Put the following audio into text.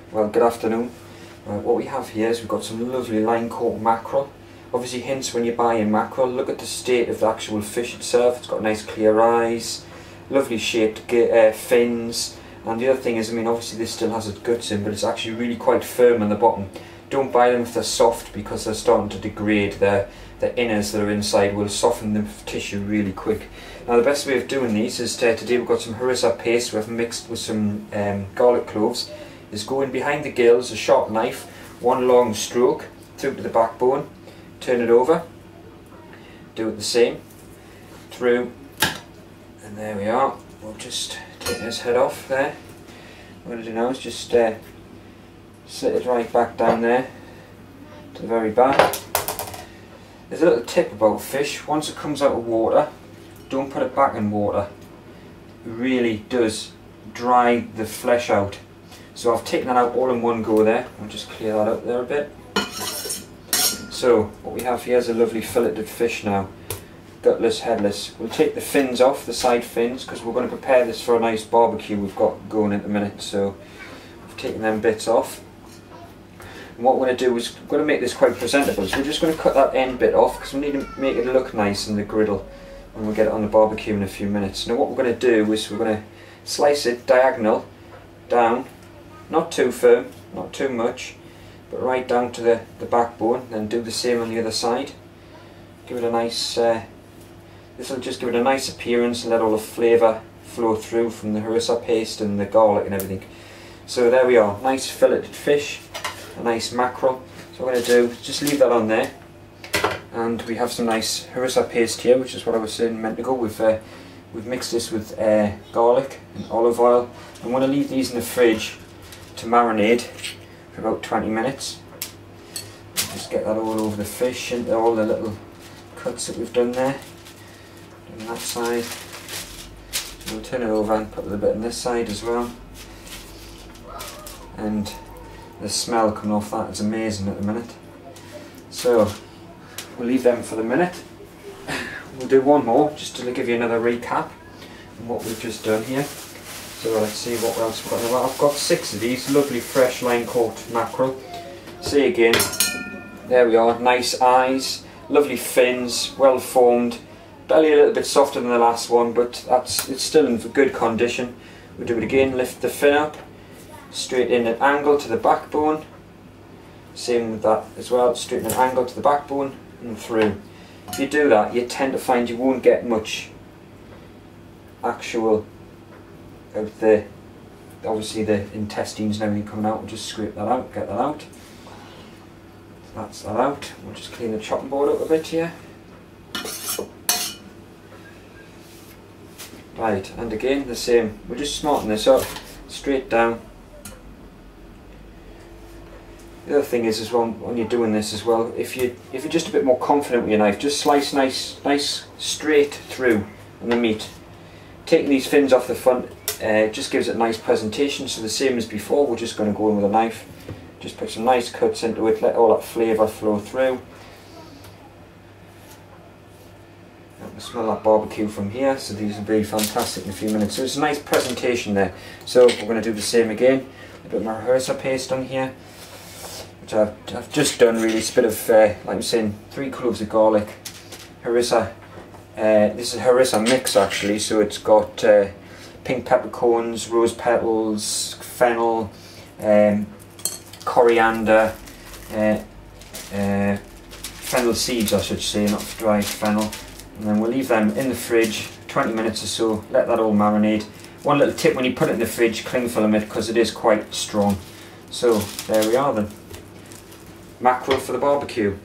Well, good afternoon. What we have here is we've got some lovely line-caught mackerel. Obviously, hence when you're buying mackerel, look at the state of the actual fish itself. It's got nice clear eyes, lovely shaped fins, and the other thing is, I mean, obviously this still has its guts in, but it's actually really quite firm on the bottom. Don't buy them if they're soft, because they're starting to degrade. The inners that are inside will soften the tissue really quick. Now the best way of doing these is today we've got some harissa paste we've mixed with some garlic cloves. Is go in behind the gills, a sharp knife, one long stroke through to the backbone, turn it over, do it the same, through, and there we are. We'll just take this head off there. What I'm going to do now is just slip it right back down there to the very back. There's a little tip about fish: once it comes out of water, don't put it back in water. It really does dry the flesh out. So I've taken that out all in one go there. I'll just clear that out there a bit. So what we have here is a lovely filleted fish now, gutless, headless. We'll take the fins off, the side fins, because we're going to prepare this for a nice barbecue we've got going in a minute. So I've taken them bits off. And what we're going to do is we're going to make this quite presentable. So we're just going to cut that end bit off because we need to make it look nice in the griddle, and we'll get it on the barbecue in a few minutes. Now what we're going to do is we're going to slice it diagonal down. Not too firm, not too much, but right down to the backbone. Then do the same on the other side. Give it a nice, this will just give it a nice appearance and let all the flavour flow through from the harissa paste and the garlic and everything. So there we are, nice filleted fish, a nice mackerel. So what I'm going to do is just leave that on there. And we have some nice harissa paste here, which is what I was saying meant to go. We've mixed this with garlic and olive oil. I'm going to leave these in the fridge to marinade for about 20 minutes. Just get that all over the fish and all the little cuts that we've done there. On that side. So we'll turn it over and put a little bit on this side as well. And the smell coming off that is amazing at the minute. So we'll leave them for the minute. We'll do one more just to give you another recap on what we've just done here. So let's see what else we've got. I've got 6 of these lovely fresh line-caught mackerel. See again, there we are, nice eyes, lovely fins, well formed, belly a little bit softer than the last one, but it's still in good condition. We'll do it again, lift the fin up, straight in at angle to the backbone, same with that as well, straight in at angle to the backbone and through. If you do that, you tend to find you won't get much actual of obviously the intestines and everything coming out. We'll just scrape that out, get that out. That's that out. We'll just clean the chopping board up a bit here. Right, and again the same. We'll just smarten this up, straight down. The other thing is as well, when you're doing this as well, if you're just a bit more confident with your knife, just slice nice straight through on the meat. Taking these fins off the front just gives it a nice presentation. So the same as before, we're just going to go in with a knife, just put some nice cuts into it, let all that flavour flow through. I can smell that barbecue from here, so these will be fantastic in a few minutes. So it's a nice presentation there. So we're going to do the same again. A bit more harissa paste on here, which I've just done really. It's a bit of, like I'm saying, 3 cloves of garlic, harissa. This is a harissa mix actually, so it's got pink peppercorns, rose petals, fennel, coriander, fennel seeds I should say, not dried fennel. And then we'll leave them in the fridge 20 minutes or so, let that all marinate. One little tip: when you put it in the fridge, cling film it because it is quite strong. So there we are then, mackerel for the barbecue.